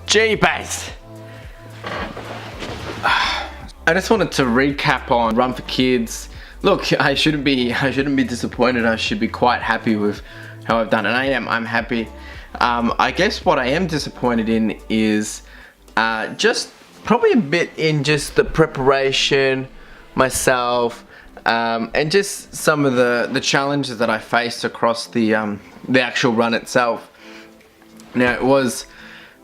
Jeepers! I just wanted to recap on Run for Kids. Look, I shouldn't be disappointed. I should be quite happy with how I've done, and I'm happy. I guess what I am disappointed in is just probably a bit in just the preparation myself, and just some of the challenges that I faced across the actual run itself. Now, it was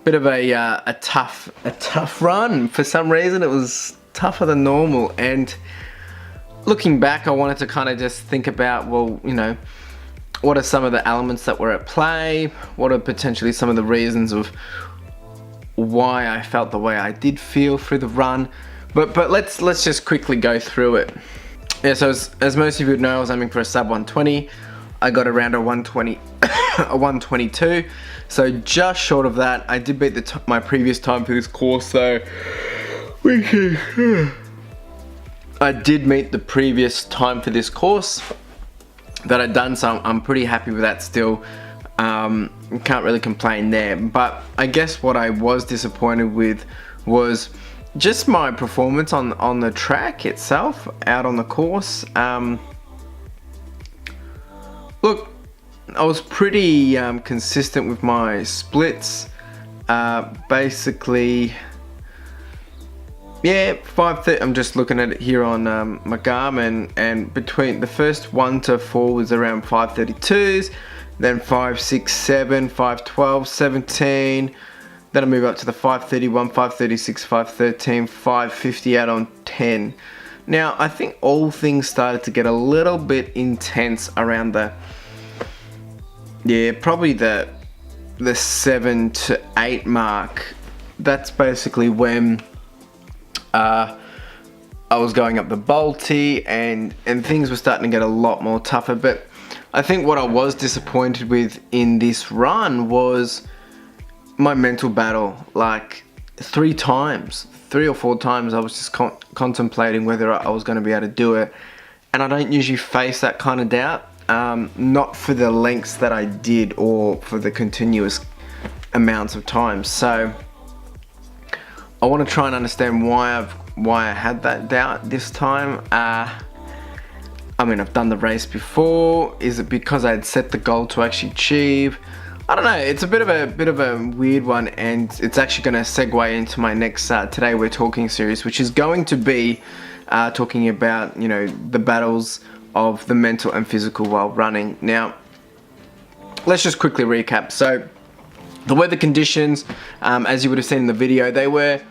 a bit of a tough run. For some reason, it was tougher than normal, and looking back, I wanted to kind of just think about, well, you know, what are some of the elements that were at play? What are potentially some of the reasons of why I felt the way I did feel through the run? But let's just quickly go through it. Yeah, so as most of you would know, I was aiming for a sub 120. I got around a 120, a 122. So just short of that. I did beat my previous time for this course, though. I did meet the previous time for this course that I'd done, so I'm pretty happy with that still. Can't really complain there. But I guess what I was disappointed with was just my performance on the track itself, out on the course. Look, I was pretty consistent with my splits. Basically, yeah, 5:30. I'm just looking at it here on my Garmin, and between the first 1 to 4 was around 5:32s, then 5, 6, 7, 5:12, 17. Then I move up to the 5:31, 5:36, 5:13, 5:50 out on 10. Now, I think all things started to get a little bit intense around probably the 7 to 8 mark. That's basically when I was going up the Balti, and things were starting to get a lot more tougher. But I think what I was disappointed with in this run was my mental battle. Like 3 or 4 times I was just contemplating whether I was going to be able to do it, and I don't usually face that kind of doubt, not for the lengths that I did or for the continuous amounts of time. So I want to try and understand why I had that doubt this time. I mean, I've done the race before. Is it because I had set the goal to actually achieve? I don't know. It's a bit of a weird one, and it's actually going to segue into my next Today We're Talking series, which is going to be talking about, you know, the battles of the mental and physical while running. Now, let's just quickly recap. So, the weather conditions, as you would have seen in the video, they weren't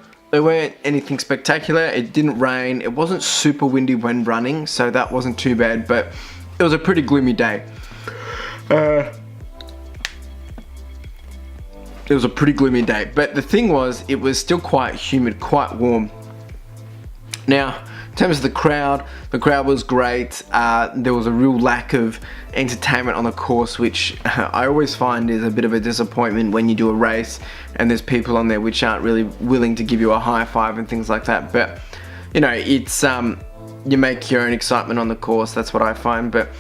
anything spectacular. It didn't rain. It wasn't super windy when running, so that wasn't too bad, but it was a pretty gloomy day. It was a pretty gloomy day, but the thing was, it was still quite humid, quite warm. Now, in terms of the crowd was great. There was a real lack of entertainment on the course, which I always find is a bit of a disappointment when you do a race and there's people on there which aren't really willing to give you a high five and things like that. But you know, it's you make your own excitement on the course. That's what I find. But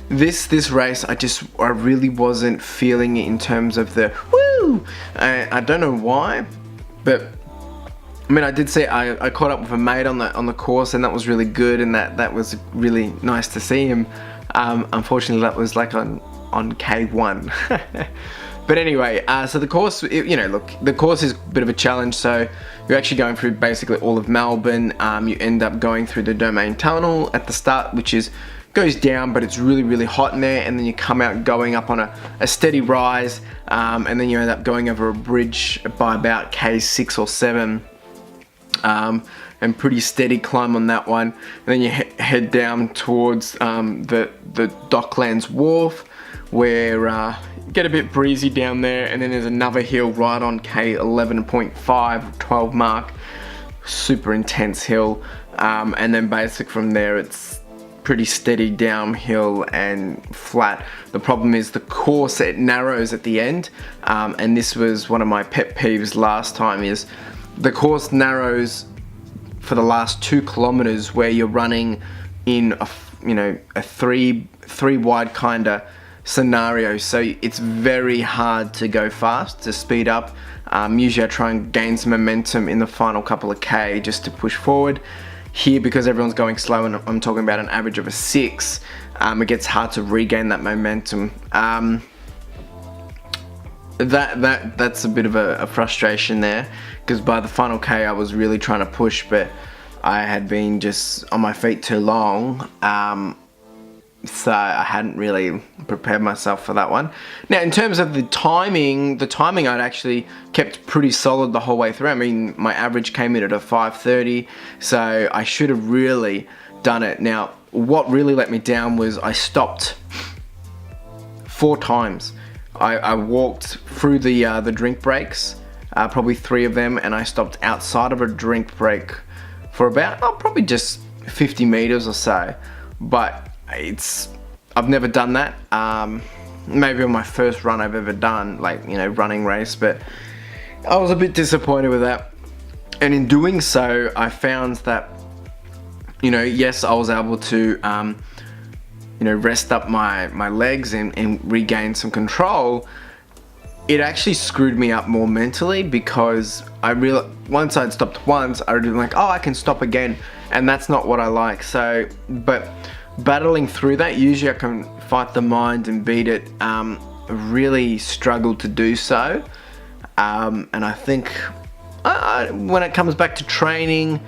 this race, I really wasn't feeling it in terms of the woo. I don't know why, but I mean, I did see I caught up with a mate on the course, and that was really good, and that was really nice to see him. Unfortunately, that was like on K1. But anyway, so the course, you know, look, the course is a bit of a challenge. So you're actually going through basically all of Melbourne. You end up going through the Domain Tunnel at the start, which goes down, but it's really hot in there, and then you come out going up on a steady rise, and then you end up going over a bridge by about K6 or 7. And pretty steady climb on that one, and then you head down towards the Docklands Wharf, where you get a bit breezy down there, and then there's another hill right on K11.5 12 mark, super intense hill, and then basic from there it's pretty steady downhill and flat. The problem is the course, it narrows at the end, and this was one of my pet peeves last time, is the course narrows for the last 2 kilometers, where you're running in a three wide kind of scenario, so it's very hard to go fast, to speed up. Usually I try and gain some momentum in the final couple of K just to push forward. Here, because everyone's going slow and I'm talking about an average of a 6, it gets hard to regain that momentum. That's a bit of a frustration there, because by the final K I was really trying to push, but I had been just on my feet too long, so I hadn't really prepared myself for that one. Now, in terms of the timing I'd actually kept pretty solid the whole way through. I mean, my average came in at a 5:30, so I should have really done it. Now, what really let me down was I stopped 4 times. I walked through the drink breaks, probably 3 of them, and I stopped outside of a drink break for about, probably just 50 meters or so. But I've never done that. Maybe on my first run I've ever done, like, you know, running race, but I was a bit disappointed with that. And in doing so, I found that, you know, yes, I was able to, you know, rest up my legs and regain some control. It actually screwed me up more mentally, because I realized once I'd stopped once, I would be like, oh, I can stop again, and that's not what I like. So, but battling through that, usually I can fight the mind and beat it. Really struggled to do so, and I think when it comes back to training,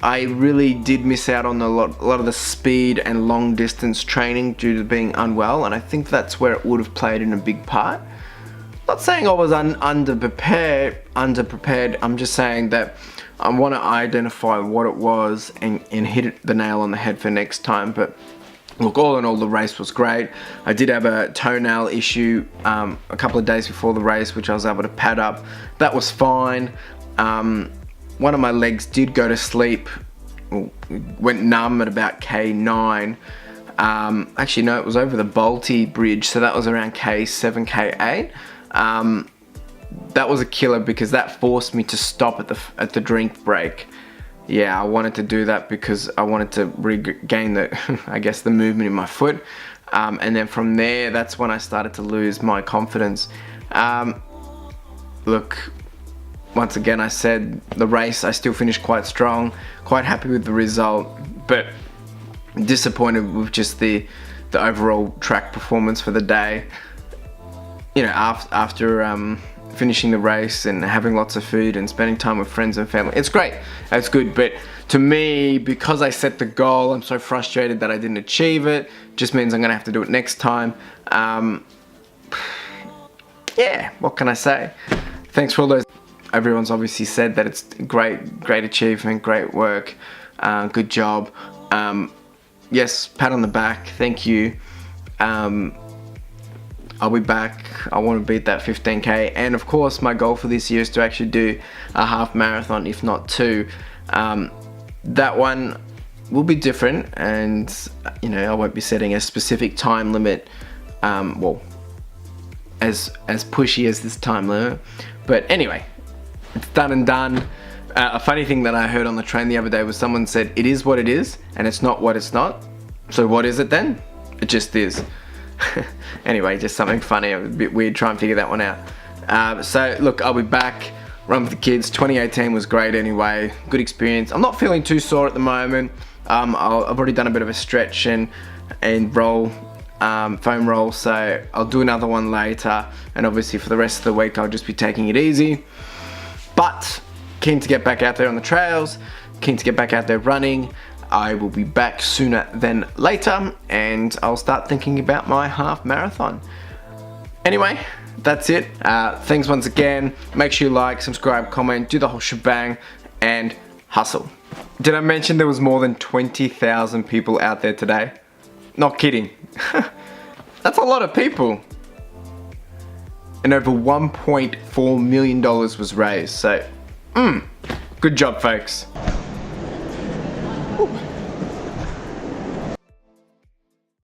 I really did miss out on a lot of the speed and long distance training due to being unwell, and I think that's where it would have played in a big part. Not saying I was underprepared. I'm just saying that I want to identify what it was and hit the nail on the head for next time. But look, all in all, the race was great. I did have a toenail issue a couple of days before the race, which I was able to pad up. That was fine. One of my legs did go to sleep, went numb at about K9. Actually, no, it was over the Balti Bridge, so that was around K7, K8. That was a killer, because that forced me to stop at the drink break. Yeah, I wanted to do that because I wanted to regain the, I guess, the movement in my foot. And then from there, that's when I started to lose my confidence. Look, once again, I said the race, I still finished quite strong, quite happy with the result, but disappointed with just the overall track performance for the day. You know, after finishing the race and having lots of food and spending time with friends and family, it's great, it's good, but to me, because I set the goal, I'm so frustrated that I didn't achieve it. Just means I'm gonna have to do it next time. Yeah, what can I say? Thanks for all those. Everyone's obviously said that it's great achievement, great work, good job. Yes, pat on the back, thank you. I'll be back. I want to beat that 15K, and of course my goal for this year is to actually do a half marathon, if not 2. That one will be different, and you know, I won't be setting a specific time limit, well, as pushy as this time limit, but anyway, it's done and done. A funny thing that I heard on the train the other day was someone said, it is what it is, and it's not what it's not. So what is it then? It just is. Anyway, just something funny. It was a bit weird trying to figure that one out. So look, I'll be back, run with the kids. 2018 was great anyway, good experience. I'm not feeling too sore at the moment. I've already done a bit of a stretch and roll, foam roll, so I'll do another one later, and obviously for the rest of the week I'll just be taking it easy. But keen to get back out there on the trails, keen to get back out there running. I will be back sooner than later, and I'll start thinking about my half marathon. Anyway, that's it. Thanks once again. Make sure you like, subscribe, comment, do the whole shebang, and hustle. Did I mention there was more than 20,000 people out there today? Not kidding. That's a lot of people. And over $1.4 million was raised, so good job, folks. Ooh.